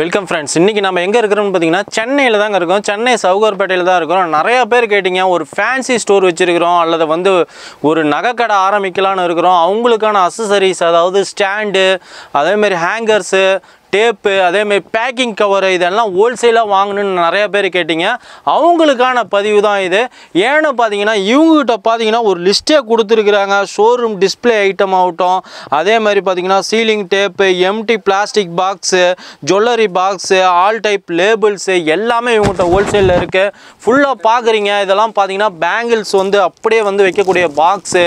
Welcome friends. இன்னைக்கு நம்ம எங்க இருக்கோம்னு பாத்தீங்கன்னா சென்னையில தான் இருக்கோம். சென்னை சவுகார்பேட்டையில தான் இருக்கோம். நிறைய பேர் கேட்டிங்க ஒரு ஃபேன்சி ஸ்டோர் வச்சிருக்கோம் அல்லது வந்து ஒரு நகை கடை ஆரம்பிக்கலாம்னு இருக்கோம். அவங்களுக்கான அக்சஸரீஸ் அதாவது ஸ்டாண்ட் அதே மாதிரி ஹேங்கர்ஸ் டேப்பு அதே மாதிரி பேக்கிங் கவர் இதெல்லாம் ஹோல்சேலாக வாங்கணும்னு நிறைய பேர் கேட்டிங்க. அவங்களுக்கான பதிவு தான் இது. ஏன்னு பார்த்தீங்கன்னா இவங்ககிட்ட பார்த்தீங்கன்னா ஒரு லிஸ்ட்டே கொடுத்துருக்குறாங்க. ஷோரூம் டிஸ்பிளே ஐட்டம் ஆகட்டும், அதே மாதிரி பார்த்தீங்கன்னா ceiling tape, empty plastic box, jewellery box, all type labels எல்லாமே இவங்ககிட்ட ஹோல்சேலில் இருக்குது. ஃபுல்லாக பார்க்குறீங்க. இதெல்லாம் பார்த்தீங்கன்னா பேங்கிள்ஸ் வந்து அப்படியே வந்து வைக்கக்கூடிய பாக்ஸு,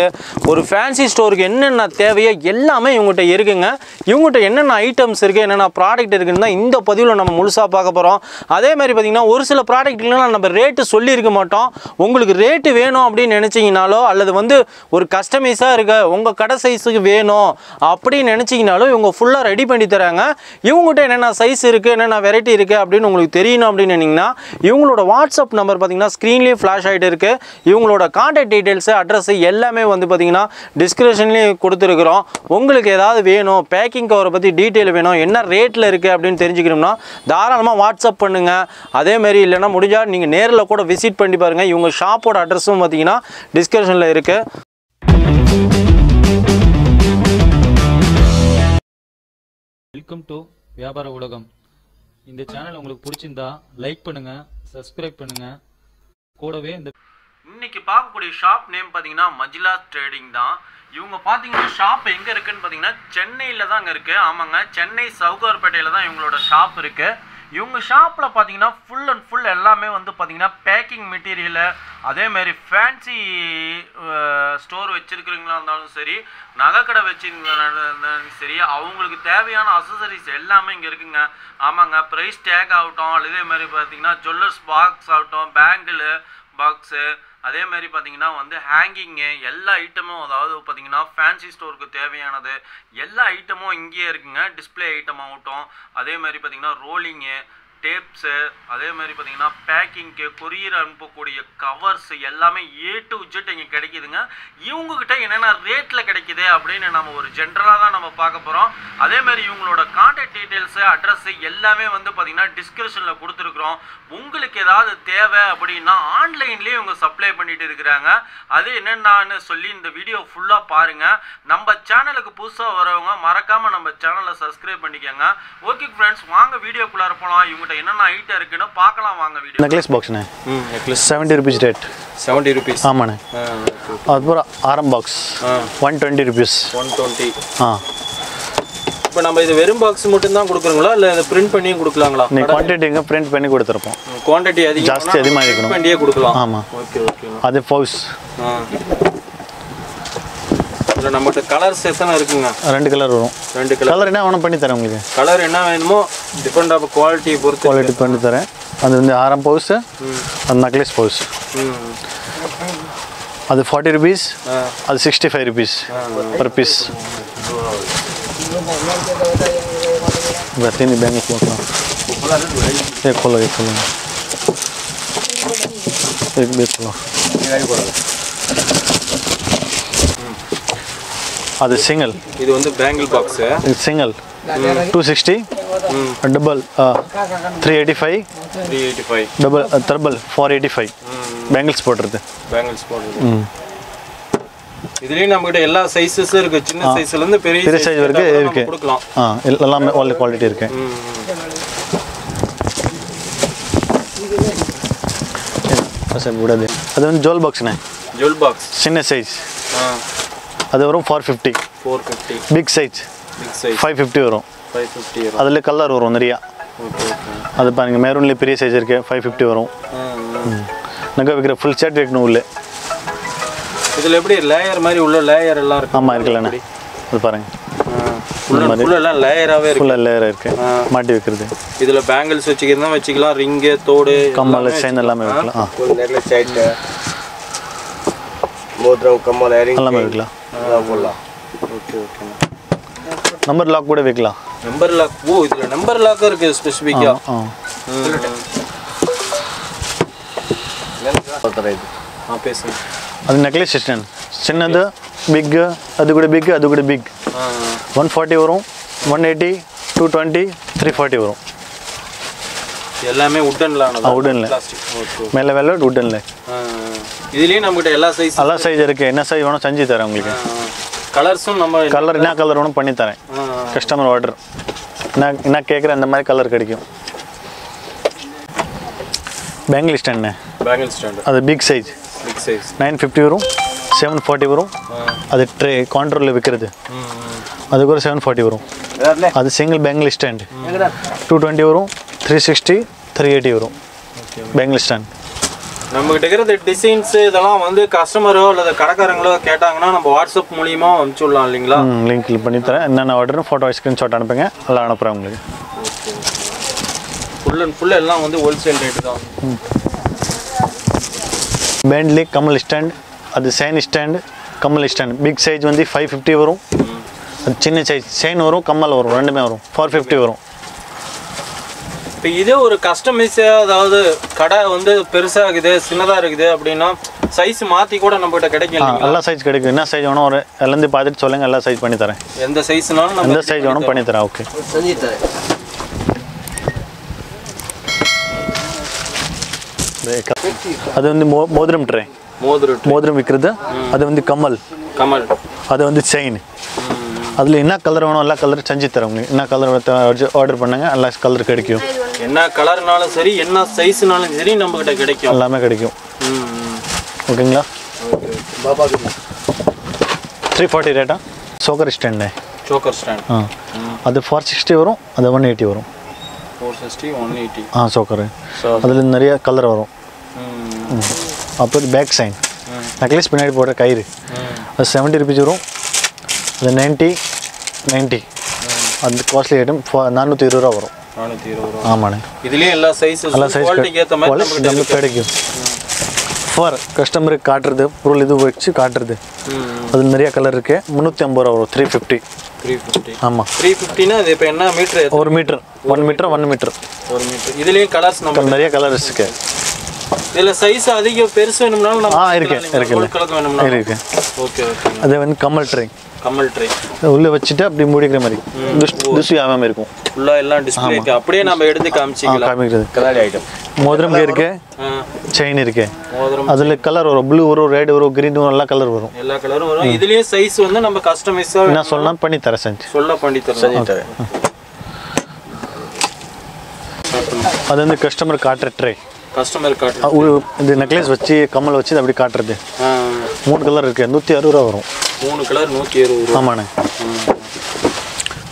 ஒரு ஃபேன்சி ஸ்டோருக்கு என்னென்ன தேவையோ எல்லாமே இவங்ககிட்ட இருக்குங்க. இவங்ககிட்ட என்னென்ன ஐட்டம்ஸ் இருக்குது, என்னென்ன ப்ராடக்ட் இருக்குன்னு தான் இந்த பதிவில் நம்ம முழுசாக பார்க்க போகிறோம். அதே மாதிரி பார்த்திங்கன்னா ஒரு சில ப்ராடக்ட்லாம் நம்ம ரேட்டு சொல்லியிருக்க மாட்டோம். உங்களுக்கு ரேட்டு வேணும் அப்படின்னு நினச்சிங்கனாலோ அல்லது வந்து ஒரு கஸ்டமைஸாக இருக்க உங்கள் கடை சைஸுக்கு வேணும் அப்படின்னு நினச்சிங்கனாலும் இவங்க ஃபுல்லாக ரெடி பண்ணி தராங்க. இவங்ககிட்ட என்னென்ன சைஸ் இருக்குது, என்னென்ன வெரைட்டி இருக்குது அப்படின்னு உங்களுக்கு தெரியணும் அப்படின்னு நினச்சிங்கன்னா இவங்களோட வாட்ஸ்அப் நம்பர் பார்த்திங்கன்னா ஸ்க்ரீன்லேயே ஃப்ளாஷ் ஆகிட்டு இருக்குது. இவங்களோட கான்டாக்ட் டீட்டெயில்ஸு அட்ரஸு எல்லாமே வந்து பார்த்திங்கன்னா டிஸ்கிரிப்ஷன்லேயே கொடுத்துருக்குறோம். உங்களுக்கு ஏதாவது வேணும், பேக்கிங் கவரை பற்றி டீட்டெயில் வேணும், என்ன ரேட்டில் இருக்குது அப்படின்னு தெரிஞ்சுக்கணும்னா தாராளமாக வாட்ஸ்அப் பண்ணுங்கள். அதேமாரி இல்லைன்னா முடிஞ்சால் நீங்கள் நேரில் கூட விசிட் பண்ணி பாருங்கள். இவங்க ஷாப்போட அட்ரஸும் பார்த்தீங்கன்னா டிஸ்கிரிப்ஷனில் இருக்குது. வெல்கம் டு வியாபார உலகம். இந்த சேனல் உங்களுக்கு பிடிச்சிருந்தா லைக் பண்ணுங்க, சப்ஸ்கிரைப் பண்ணுங்க. கூடவே இந்த இன்னைக்கு பார்க்கக்கூடிய ஷாப் நேம் பார்த்தீங்கன்னா மஜிலா ட்ரேடிங் தான். இவங்க பார்த்தீங்கன்னா ஷாப் எங்கே இருக்குன்னு பார்த்தீங்கன்னா சென்னையில் தான் அங்கே இருக்குது. ஆமாங்க, சென்னை சவுகார்பேட்டையில் தான் இவங்களோட ஷாப் இருக்குது. இவங்க ஷாப்பில் பார்த்தீங்கன்னா ஃபுல் அண்ட் ஃபுல் எல்லாமே வந்து பார்த்தீங்கன்னா பேக்கிங் மெட்டீரியலு, அதேமாரி ஃபேன்சி ஸ்டோர் வச்சுருக்கிறீங்களா இருந்தாலும் சரி, நகைக்கடை வச்சுருந்தாலும் சரி, அவங்களுக்கு தேவையான அக்சஸரிஸ் எல்லாமே இங்கே இருக்குங்க. ஆமாங்க, ப்ரைஸ் டேக் ஆகட்டும், அதே மாதிரி பார்த்தீங்கன்னா ஜுவல்லர்ஸ் பாக்ஸ் ஆகட்டும், பேங்கிள் பாக்ஸு, அதே மாதிரி பார்த்தீங்கன்னா வந்து ஹேங்கிங்கு எல்லா ஐட்டமும், அதாவது பார்த்தீங்கன்னா ஃபேன்சி ஸ்டோருக்கு தேவையானது எல்லா ஐட்டமும் இங்கேயே இருக்குங்க. டிஸ்பிளே ஐட்டம் ஆகட்டும், அதே மாதிரி பார்த்தீங்கன்னா ரோலிங்கு, டேப்ஸு, அதே மாதிரி பார்த்தீங்கன்னா பேக்கிங்க்கு, கொரியர் அனுப்பக்கூடிய கவர்ஸ் எல்லாமே A to Z இங்கே கிடைக்கிதுங்க. இவங்ககிட்ட என்னென்ன ரேட்டில் கிடைக்கிது அப்படின்னு நம்ம ஒரு ஜென்ரலாக தான் நம்ம பார்க்க போகிறோம். அதே மாதிரி இவங்களோட கான்டாக்ட் டீட்டெயில்ஸு அட்ரஸ்ஸு எல்லாமே வந்து பார்த்தீங்கன்னா டிஸ்கிரிப்ஷனில் கொடுத்துருக்குறோம். உங்களுக்கு ஏதாவது தேவை அப்படின்னா ஆன்லைன்லேயே இவங்க சப்ளை பண்ணிட்டு இருக்கிறாங்க. அது என்னென்னு சொல்லி இந்த வீடியோ ஃபுல்லாக பாருங்கள். நம்ம சேனலுக்கு புதுசாக வரவங்க மறக்காமல் நம்ம சேனலை சப்ஸ்கிரைப் பண்ணிக்கோங்க. ஓகே ஃப்ரெண்ட்ஸ், வாங்க வீடியோக்குள்ளார போகலாம். இவங்ககிட்ட என்னென்ன ஐட்டம் இருக்குன்னு பார்க்கலாம் வாங்க வீடியோ. नेकलेस बॉक्स ने नेकलेस 70 रुपीस रेट 70 रुपीस ஆமாண்ணே. அதுபோல் ஆரம் பாக்ஸ் 120 रुपीस 120. இப்போ நம்ம இது வெறும் பாக்ஸ் மட்டும் தான் கொடுக்குறீங்களா இல்லை இதை பிரிண்ட் பண்ணியும் கொடுக்கலாங்களா? நீ குவான்டிட்டிங்க பிரிண்ட் பண்ணி கொடுத்துருப்போம். குவான்டிட்டி அதிகம் ஜாஸ்தி அதிகமாக இருக்கணும், பண்ணியே கொடுக்கலாம். ஆமாம். Okay okay. அது பவுஸ் இதில் நம்மகிட்ட கலர்ஸ் எத்தனை இருக்குங்க? 2 கலர் வரும். 2 கலர். கலர் என்ன வேணும் பண்ணி தரேன் உங்களுக்கு. கலர் என்ன வேணுமோ டிபெண்ட் ஆஃப் குவாலிட்டியை பொறுத்து குவாலிட்டி பண்ணி தரேன். அது வந்து ஆரம் பவுஸ், அது நெக்லஸ் பவுஸ். அது 40 रुपीस, அது 65 रुपीस पर पीस. तीन बैंगल्स एक खोलो एक खोलो एक भी खोलो. அது சிங்கிள். இது வந்து பேங்கிள் பாக்ஸ். இது single 260, double 385, double triple 485. Bangles போடுறது. பேங்கிள்ஸ் போடுறது. இதுலயே நம்மகிட்ட எல்லா சைஸஸும் இருக்கு. சின்ன சைஸ்ல இருந்து பெரிய சைஸ் வரைக்கும் இருக்கு. கொடுக்கலாம். எல்லாமே ஆல் குவாலிட்டி இருக்கு. அது வந்து ஜுவல் பாக்ஸ்ண்ணே. ஜுவல் பாக்ஸ் சின்ன சைஸ் அது வரும் 450. பிக் சைஸ் 550 வரும். 550 வரும். அதில் கலர் வரும் நிறையா. அது பாருங்க, மெரூன்லேயே பெரிய சைஸ் இருக்கு, 550 வரும். நகை வைக்கிற ஃபுல் செட் வைக்கணும் உள்ளே. இதில் எப்படி லேயர் மாதிரி உள்ள லேயர் எல்லாம் இருக்கு? ஆமாம் இருக்குல்லண்ணே. அது பாருங்க ஃபுல்லாக லேயராகவே இருக்கு. ஃபுல்லாக லேயராக இருக்கு மாட்டி வைக்கிறது. இதில் பேங்கிள்ஸ் வச்சுக்கிறதா வச்சுக்கலாம், ரிங்கு, தோடு, கம்மல், செயின் எல்லாமே வைக்கலாம். எல்லாமே வைக்கலாம். Okay okay. நம்பர் லாக் கூட வைக்கலாம். Number lock. ஓ, இதில் நம்பர் லாக் இருக்கு ஸ்பெசிஃபிக்காக. பேசுங்க. அது நெக்லஸ் சிஸ்டம் சின்னது பிக், அது கூட பிக், அது கூட பிக். 140 வரும், 180, 220, 340 வரும். எல்லாமே வுட்டன்ல ஆனது வுட்டன்ல பிளாஸ்டிக் ஓகே மேலே வெல்வெட் வுட்டன்ல இதுலயே நம்மகிட்ட எல்லா சைஸ் இருக்கு என்ன சைஸ் வேணும் செஞ்சு தரேன் உங்களுக்கு கலர்ஸும் நம்ம கலர் என்ன கலர் வேணும் பண்ணி தரேன் கஸ்டமர் ஆர்டர் என்ன கேட்குற அந்த மாதிரி கலர் கிடைக்கும் பேங்கிள் ஸ்டாண்ட் அது பிக் சைஸ் 950 வரும் 740 வரும் அது ட்ரே கவுண்டரில் விற்கிறது அதுக்கு ஒரு 740 வரும் அது சிங்கிள் பேங்கிள் ஸ்டாண்ட் 220 வரும் 360 380 வரும் பேங்கிள் ஸ்டாண்ட் நம்மகிட்ட இருக்கிற டிசைன்ஸ் இதெல்லாம் வந்து கஸ்டமரோ அல்லது கடைக்காரங்களோ கேட்டாங்கன்னா நம்ம வாட்ஸ்அப் மூலியமா அனுப்பிச்சு விடலாம் இல்லைங்களா லிங்க்ல பண்ணி தரேன் என்னென்ன ஆர்டர் ஃபோட்டோ ஸ்க்ரீன்ஷாட் அனுப்புங்க எல்லாம் அனுப்புகிறேன் உங்களுக்கு ஃபுல் அண்ட் ஃபுல் எல்லாம் வந்து ஹோல்சேல் ரேட்டு தான் பேண்ட்லி கமல் ஸ்டாண்ட் அது செயின் ஸ்டாண்ட் கமல் ஸ்டாண்ட் பிக் சைஸ் வந்து 550 வரும் அது சின்ன சைஸ் செயின் வரும் கம்மல் வரும் ரெண்டுமே வரும் 450 வரும் இப்போ இதே ஒரு கஸ்டமைஸ் அதாவது கடை வந்து பெருசாக இருக்குது சின்னதாக இருக்குது அப்படின்னா சைஸ் மாற்றி கூட நம்மகிட்ட கிடைக்கும் எல்லா சைஸ் கிடைக்கும் என்ன சைஸ் வேணும் ஒரு எல்லாந்து பார்த்துட்டு சொல்லுங்கள் எல்லா சைஸ் பண்ணி தரேன் எந்த சைஸ்னாலும் எந்த சைஸ் வேணும் பண்ணி தரேன் ஓகே அது வந்து மோதிரம் ட்ரே மோதிரம் விற்கிறது அது வந்து கமல் அது வந்து செயின் அதில் என்ன கலர் வேணும் எல்லா கலரும் செஞ்சு தரேன் உங்களுக்கு என்ன கலர் ஆர்டர் பண்ணுங்க எல்லா கலர் கிடைக்கும் என்ன கலர்னாலும் சரி என்ன சைஸ்னாலும் சரி நம்மகிட்ட கிடைக்கும் எல்லாமே கிடைக்கும் ஓகேங்களா 340 ரேட்டா சோக்கர் ஸ்டாண்டு அது 460 வரும் அது 180 வரும் 460 180 சோக்கர் அதில் நிறைய கலர் வரும் அப்புறம் பேக் சைன் நெக்லஸ் பின்னாடி போடுற கயிறு அது 70 ருபீஸ் வரும் அது 90 அது காஸ்ட்லி ஐட்டம் 420 ரூபா வரும் ஆமாண்ணே இதுலேயே எல்லா சைஸ் கிடைக்கும் ஃபார் கஸ்டமருக்கு காட்டுறது பொருள் இது வச்சு காட்டுறது அது நிறைய கலர் இருக்கு 350 ரூபா வரும் 350 ஆமாம் 350னா அது இப்போ என்ன மீட்டர் ஒரு மீட்டர் 1 மீட்டர் இதுலேயும் கலர்ஸ் நம்ம நிறைய கலர்ஸ் இருக்கு இதில் சைஸ் அதிக பெருசு வேணும்னாலும் நம்ம இருக்கு ஓகே அது வந்து கமல் ட்ரை உள்ள வச்சுட்டு அப்படி மூடிக்கிற மாதிரி துசு ஆகாம இருக்கும் ஃபுல்லா எல்லாம் டிஸ்ப்ளே இருக்கு அப்படியே நம்ம எடுத்து காமிச்சிக்கலாம் மோதிரம் இருக்கு செயின் இருக்கு அதுல கலர் வரும் ப்ளூ வரும் ரெட் வரும் கிரீன் வரும் எல்லா கலர் வரும் எல்லா கலரும் வரும் இதுலயே சைஸ் வந்து நம்ம கஸ்டமைஸா என்ன சொல்லலாம் பண்ணி தரேன் செஞ்சு பண்ணி தரேன் அது வந்து கஸ்டமர் காட்டுற ட்ரை இந்த நெக்லஸ் வச்சு கம்மல் வச்சு அப்படி காட்டுறது 3 கலர் இருக்கு 160 ரூபா வரும் 3 கலர் 160 ஆமாண்ணே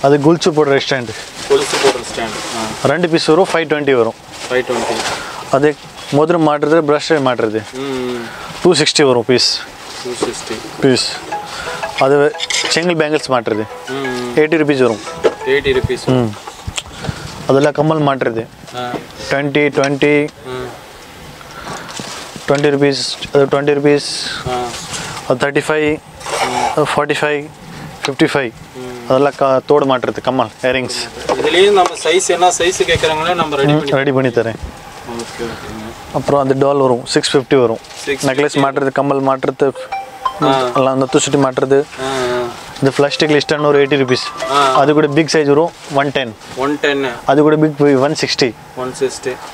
அது குல்சு போடுற ஸ்டாண்டு 2 பீஸ் வரும் 520 வரும் அது மோதிரம் மாட்டுறது ப்ரஷ் மாட்டுறது 260 வரும் பீஸ் அது சிங்கிள் பேங்கிள்ஸ் மாட்டுறது 80 ருபீஸ் வரும் அதெல்லாம் கம்மல் மாட்டுறது 20 ருபீஸ் அது 20 ருபீஸ் அது 35 45 55 அதெல்லாம் தோடு மாட்டுறது கம்மல் இயரிங்ஸ் இதுலேயும் நம்ம சைஸ் என்ன சைஸ் கேட்குறாங்களோ நம்ம ரெடி பண்ணி தரேன் அப்புறம் அந்த டால் வரும் 650 வரும் நெக்லஸ் மாட்டுறது கம்மல் மாட்டுறது எல்லாம் நத்து சுட்டி மாட்டுறது இந்த பிளாஸ்டிக் லிஸ்டான ஒரு 80 ருபீஸ் அது கூட பிக் சைஸ் வரும் 110 அது கூட பிக் 160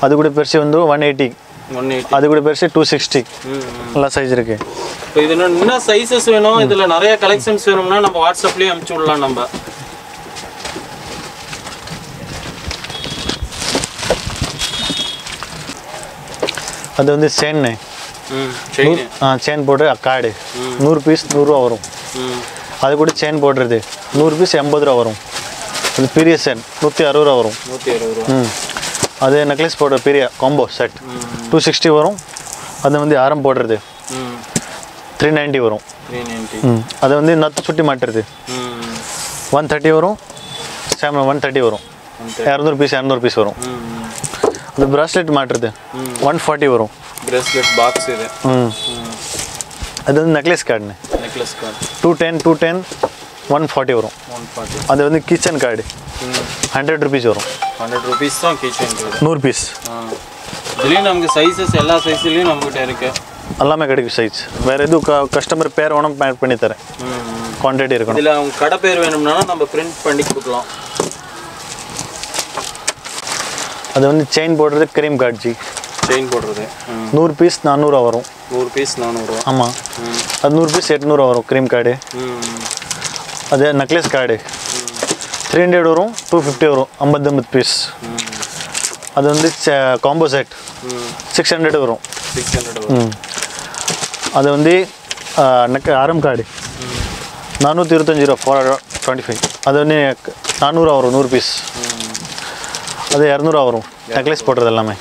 அது கூட பெருசு வந்து 180 அது கூட பெருசு 260 எல்லா சைஸ் இருக்கு இப்போ இது என்ன சைஸஸ் வேணும் இதுல நிறைய கலெக்ஷன்ஸ் வேணும்னா நம்ம வாட்ஸ்அப்லயே அனுப்பிச்சு விடலாம் நம்ம அது வந்து செயின் போடுற கார்டு 100 பீஸ் 100 ரூபா வரும் அது கூட செயின் போடுறது 100 பீஸ் 80 ரூபா வரும் அது பெரிய செயின் 160 ரூபா வரும் அது நெக்லஸ் போடுற பெரிய காம்போ செட் 260 வரும் அது வந்து ஆரம் போடுறது 390 வரும் அது வந்து நத்து சுட்டி மாட்டுறது 130 வரும் 130 வரும் 200 பீஸ் வரும் அது பிராஸ்லெட் மாட்டுறது 140 வரும் பிரேஸ்லெட் பாக்ஸ் இது அது வந்து நெக்லஸ் கார்டு 210 140 வரும் அது வந்து கிச்சன் கார்டு 100 ருபீஸ் வரும் 100 ருபீஸ் தான் கிச்சன் 100 பீஸ் இதுலேயும் நமக்கு சைஸஸ் எல்லா சைஸ்லேயும் நம்மகிட்ட இருக்கு எல்லாமே கிடைக்கும் சைஸ் வேறு எதுவும் கஸ்டமர் பேர் வேணும் பண்ணி தரேன் குவான்டிட்டி இருக்கணும் இதில் அவங்க கடை பேர் வேணும்னா நம்ம பிரிண்ட் பண்ணி கொடுக்கலாம் அது வந்து செயின் போடுறது க்ரீம் கார்டு ஜி. செயின் போடுறது 100 பீஸ் 400 வரும். 100 பீஸ் 400. ஆமாம். அது 100 பீஸ் 800 வரும் க்ரீம் கார்டு. அது நெக்லஸ் கார்டு 300 வரும், 250 வரும், 50 பீஸ். அது வந்து காம்போ செட் 600 வரும். 600 வரும். அது வந்து ஆரம் கார்டு 425 ரூபா 425. அது வந்து 400 வரும் 100 பீஸ். அது 200 வரும் நெக்லஸ் போடுறது எல்லாமே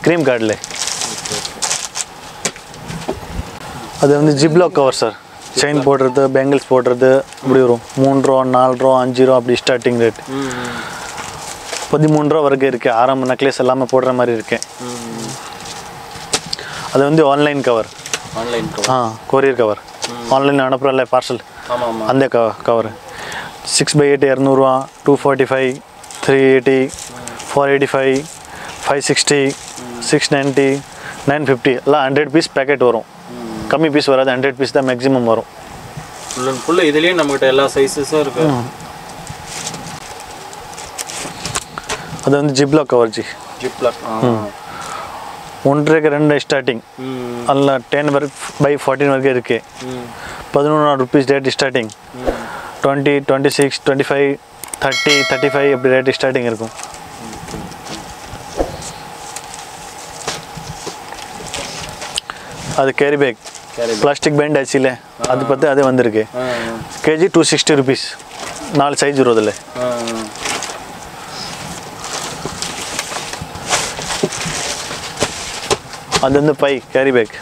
க்ரீம் கார்டில். அது வந்து ஜிப்லாக் கவர் சார். செயின் போடுறது, பேங்கிள்ஸ் போடுறது அப்படி வரும். 3 ரூபா 4 ரூபா 5 ரூபா அப்படி ஸ்டார்டிங் ரேட். 13 ரூபா வரைக்கும் இருக்குது. ஆரம் நெக்லஸ் எல்லாமே போடுற மாதிரி இருக்கு. அது வந்து online cover. Online cover. Courier cover. Online அனுப்புறல பார்சல். அந்த கவர் 6x8 200 245 380 485 560 690 950 எல்லாம் 100 பீஸ் பேக்கெட் வரும். கம்மி பீஸ் வராது, 100 பீஸ் தான் மேக்ஸிமம் வரும். ஃபுல்லு இதுலேயே நம்மகிட்ட எல்லா சைஸஸும் இருக்கு. அது வந்து Ziploc cover G. Ziploc 1.5 2 starting. அதில் 10/14 வரைக்கும் இருக்குது. 1100 rupees ரேட் ஸ்டார்டிங். 20 26 25 30 35 அப்படி ரேட் ஸ்டார்டிங் இருக்கும். அது கேரி பேக் பிளாஸ்டிக் பேண்ட் ஆச்சுல, அது பார்த்து அது வந்திருக்கு. KG 260 rupees. 4 சைஸ் வரும் அதில். அது வந்து பை கேரி பேக்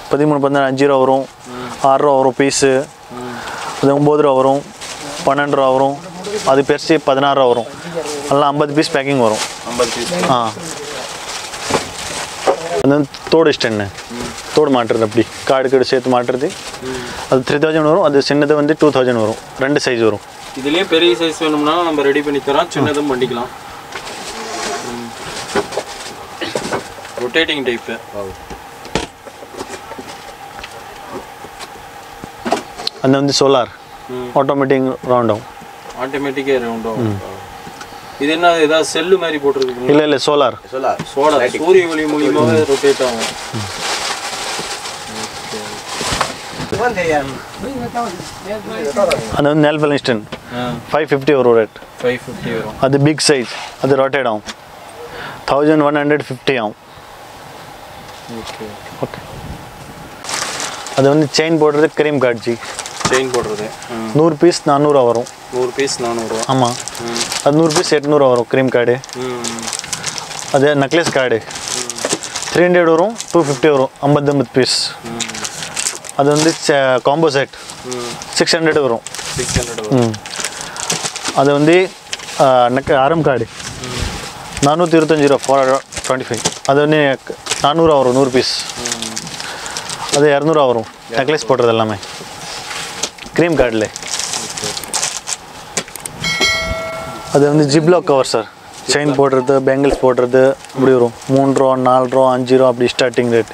13 14 5 ரூபா வரும், 6 ரூபா வரும் பீஸு. அது 9 ரூபா வரும், 12 ரூபா வரும். அது பெருசு 16 ரூபா வரும். எல்லாம் 50 பீஸ் பேக்கிங் வரும். 50 பீஸ். அது வந்து தோடு ஸ்டென்னு தோடு மாட்டுறது, அப்படி கார்டு சேர்த்து மாட்டுறது. அது 3000 வரும். அது சின்னது வந்து 2000 வரும். 2 சைஸ் வரும். இதுலேயே பெரிய சைஸ் வேணும்னா நம்ம ரெடி பண்ணி தரோம், சின்னதும் பண்ணிக்கலாம். Rotating type. அது வந்து சோலார் ஆட்டோமேட்டிக் ரவுண்ட் ஆகும். ஆட்டோமேட்டிக்காக ரவுண்ட் ஆகும். இது என்ன ஏதாவது செல்லு மாதிரி போட்டிருக்கு? இல்லை சோலார். சோலார் சூரிய ஒளி மூலியமாகவே ரொட்டேட் ஆகும். அது வந்து நெல் பலிஸ்டன் 550 வரும் ரேட். 550 வரும். அது பிக் சைஸ். அது ரொட்டேட் ஆகும். 1150 ஆகும். ஓகே. அது வந்து செயின் போடுறது க்ரீம் கார்டு ஜி. செயின் போடுறது 100 பீஸ் 400 வரும். 100 பீஸ் 400. ஆமாம். அது 100 பீஸ் 800 வரும் க்ரீம் கார்டு. அது நெக்லஸ் கார்டு 300 வரும், 250 வரும், 50 பீஸ். அது வந்து காம்போ செட் 600 வரும். 600 வரும். அது வந்து ஆரம் கார்டு 425 ரூபா 425. அது வந்து 400 வரும் 100 பீஸ். அது 200 வரும் நெக்லஸ் போடுறது எல்லாமே க்ரீம் கார்டில். அது வந்து ஜிப்லாக் கவர் சார். செயின் போடுறது, பேங்கிள்ஸ் போடுறது அப்படி வரும். 3 ரூபா 4 ரூபா 5 ரூபா அப்படி ஸ்டார்டிங் ரேட்.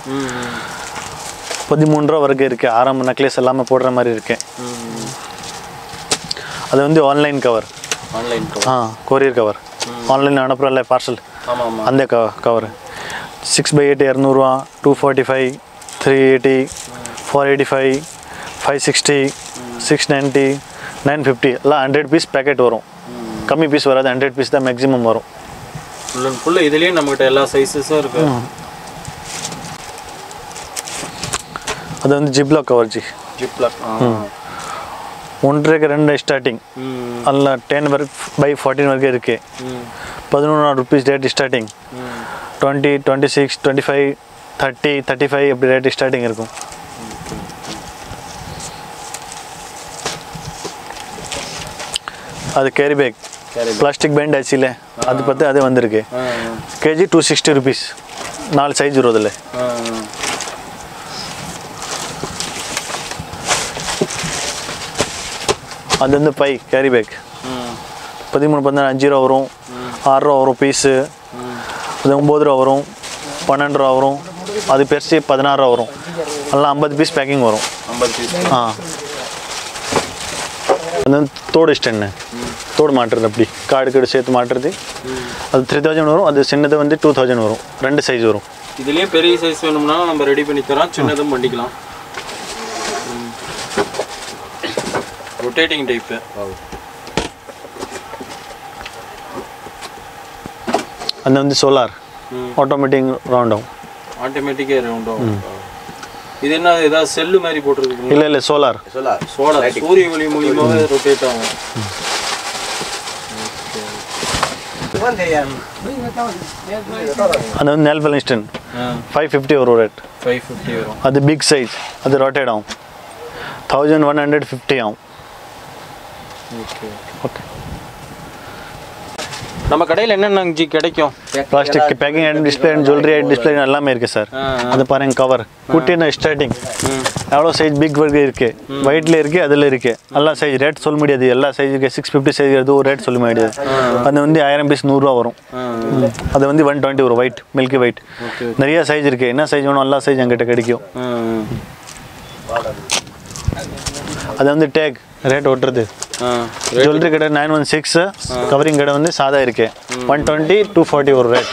13 ரூபா வரைக்கும் இருக்குது. ஆரம் நெக்லஸ் எல்லாமே போடுற மாதிரி இருக்கு. அது வந்து online cover. Online cover. Courier cover. Online அனுப்புறல பார்சல். அந்த கவர் 6x8 200 245 380 485 560 690 950 எல்லாம் 100 பீஸ் பேக்கெட் வரும். கம்மி பீஸ் வராது, 100 பீஸ் தான் மேக்ஸிமம் வரும். ஃபுல்லு இதுலேயே நம்மகிட்ட எல்லா சைஸஸும் இருக்கு. அது வந்து Ziploc cover G. Ziploc 1.5 2 starting. அதில் 10/14 வரைக்கும் இருக்குது. 1100 rupees ரேட் ஸ்டார்டிங். 20 26 25 30 35 அப்படி ரேட் ஸ்டார்டிங் இருக்கும். அது கேரி பேக் பிளாஸ்டிக் பேண்ட் ஆச்சுல, அது பார்த்து அது வந்திருக்கு. KG 260 rupees. 4 சைஸ் வரும் அதில். அது வந்து பை கேரி பேக் 13 14 5 ரூபா வரும், 6 ரூபா வரும் பீஸு. அது 9 ரூபா வரும், 12 ரூபா வரும். அது பெருசு 16 ரூபா வரும். எல்லாம் 50 பீஸ் பேக்கிங் வரும். 50 பீஸ். அது வந்து தோடு ஸ்டென்னு தோடு மாட்டுறது அப்படி காடு சேர்த்து மாட்டுறது அது 3000 வரும். அது சின்னது வந்து 2000 வரும். 2 சைஸ் வரும். இதுலேயே பெரிய சைஸ் வேணும்னா நம்ம ரெடி பண்ணி தரோம், சின்னதும் பண்ணிக்கலாம். Rotating type. அது வந்து சோலார் ஆட்டோமேட்டிக் ரவுண்ட் ஆகும். ஆட்டோமேட்டிக்காக ரவுண்ட் ஆகும். இது என்ன ஏதாவது செல்லு மாதிரி போட்டுருக்கு? இல்லை சோலார் சூரிய ஒளி மூலியமாகவே ரொட்டேட் ஆகும். அது வந்து நெல் பலிஸ்டன் 550 வரும் ரேட். 550 வரும். அது பிக் சைஸ், அது ரொட்டேட் ஆகும். 1150 ஆகும். ஓகே. நம்ம கடையில் என்னென்ன கிடைக்கும்? Plastic packing and display and jewellery display எல்லாமே இருக்குது சார். அது பாருங்க கவர் குட்டின ஸ்டார்டிங் எவ்வளோ சைஸ் பிக் வர்க்கு இருக்குது, ஒயிட்ல இருக்குது, அதில் இருக்குது. எல்லா சைஸ் ரேட் சொல்ல முடியாது. எல்லா சைஸுக்கு 650 சைஸ் அது ஒரு ரேட் சொல்ல முடியாது. அது வந்து 1000 பீஸ் 100 ரூபா வரும். அது வந்து 120 வரும். ஒயிட் மில்கி ஒயிட் நிறைய சைஸ் இருக்குது. என்ன சைஸ் வேணும் எல்லா சைஸ் எங்கிட்ட கிடைக்கும். அது வந்து டேக் ரேட் ஓட்டுறது. ஜுவல்லரி கடை 916, கவரிங் கடை வந்து சாதா இருக்கு 120 240 ஒரு ரேட்.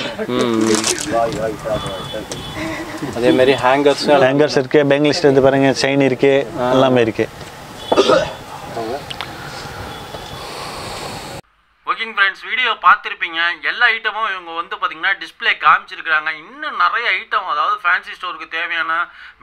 அதே மாதிரி ஹேங்கர்ஸ் இருக்கு, பேங்கிள்ஸ் இருக்கு பாருங்க, செயின் இருக்கு, எல்லாமே இருக்கு. ஓகேங்க ஃப்ரெண்ட்ஸ், வீடியோ பார்த்துருப்பீங்க. எல்லா ஐட்டமும் இவங்க வந்து பார்த்தீங்கன்னா டிஸ்பிளே காமிச்சிருக்கிறாங்க. இன்னும் நிறைய ஐட்டம், அதாவது ஃபேன்சி ஸ்டோருக்கு தேவையான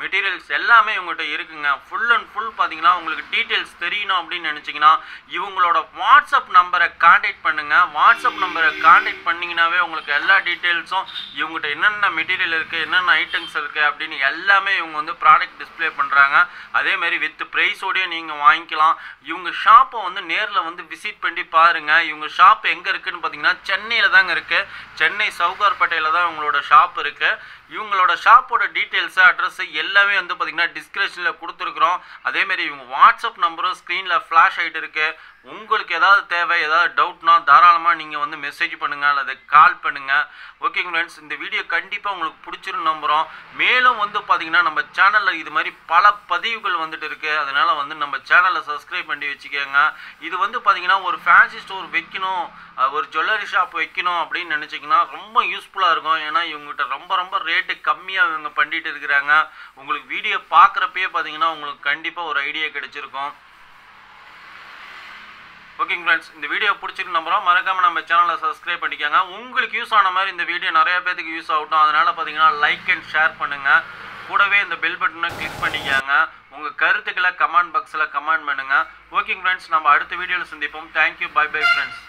மெட்டீரியல்ஸ் எல்லாமே இவங்ககிட்ட இருக்குங்க. ஃபுல் அண்ட் ஃபுல் பார்த்தீங்கன்னா உங்களுக்கு டீட்டெயில்ஸ் தெரியணும் அப்படின்னு நினச்சிங்கன்னா இவங்களோட வாட்ஸ்அப் நம்பரை கான்டாக்ட் பண்ணுங்கள். வாட்ஸ்அப் நம்பரை கான்டாக்ட் பண்ணிங்கன்னாவே உங்களுக்கு எல்லா டீட்டெயில்ஸும் இவங்ககிட்ட என்னென்ன மெட்டீரியல் இருக்குது, என்னென்ன ஐட்டம்ஸ் இருக்குது அப்படின்னு எல்லாமே இவங்க வந்து ப்ராடக்ட் டிஸ்பிளே பண்ணுறாங்க. அதேமாதிரி வித் ப்ரைஸோடய நீங்கள் வாங்கிக்கலாம். இவங்க ஷாப்பை வந்து நேரில் வந்து விசிட் பண்ணி பாருங்கள். இவங்க ஷாப் எங்கே இருக்குதுன்னு பார்த்தீங்கன்னா சென்னையில் தாங்க இருக்குது. சென்னை சவுகார்பேட்டையில் தான் இவங்களோட ஷாப் இருக்குது. இவங்களோட ஷாப்போட டீட்டெயில்ஸு அட்ரஸு எல்லாமே வந்து பார்த்திங்கன்னா டிஸ்கிரிப்ஷனில் கொடுத்துருக்குறோம். அதேமாரி இவங்க வாட்ஸ்அப் நம்பரும் ஸ்க்ரீனில் ஃப்ளாஷ் ஆகிட்டு இருக்குது. உங்களுக்கு ஏதாவது தேவை, ஏதாவது டவுட்னா தாராளமாக நீங்கள் வந்து மெசேஜ் பண்ணுங்கள் அல்லது கால் பண்ணுங்கள். ஓகேங்க ஃப்ரெண்ட்ஸ், இந்த வீடியோ கண்டிப்பாக உங்களுக்கு பிடிச்சிருந்து நம்புகிறோம். மேலும் வந்து பார்த்திங்கன்னா நம்ம சேனலில் இது மாதிரி பல பதிவுகள் வந்துட்டு இருக்குது. அதனால் வந்து நம்ம சேனலை சப்ஸ்கிரைப் பண்ணி வச்சுக்கோங்க. இது வந்து பார்த்திங்கன்னா ஒரு ஃபேன்சி ஸ்டோர் வைக்கணும், ஒரு ஜுவல்லரி ஷாப் வைக்கணும் அப்படின்னு நினச்சிங்கன்னா ரொம்ப யூஸ்ஃபுல்லாக இருக்கும். ஏன்னா இவங்ககிட்ட ரொம்ப ரேட்டு கம்மியாக இவங்க பண்ணிட்டு இருக்கிறாங்க. உங்களுக்கு வீடியோ பார்க்குறப்பயே பார்த்தீங்கன்னா உங்களுக்கு கண்டிப்பாக ஒரு ஐடியா கிடைச்சிருக்கும். ஓகேங்க ஃப்ரெண்ட்ஸ், இந்த வீடியோ பிடிச்சிருக்கு நம்புகிறோம். மறக்காமல் நம்ம சேனலை சப்ஸ்கிரைப் பண்ணிக்கோங்க. உங்களுக்கு யூஸ் ஆன மாதிரி இந்த வீடியோ நிறைய பேருக்கு யூஸ் ஆகட்டும். அதனால் பார்த்தீங்கன்னா லைக் அண்ட் ஷேர் பண்ணுங்கள். கூடவே இந்த பெல் பட்டனை கிளிக் பண்ணிக்கோங்க. உங்கள் கருத்துக்களை கமெண்ட் பாக்ஸில் கமெண்ட் பண்ணுங்கள். ஓகேங்க ஃப்ரெண்ட்ஸ், நம்ம அடுத்த வீடியோவில் சந்திப்போம். Thank you, bye bye friends.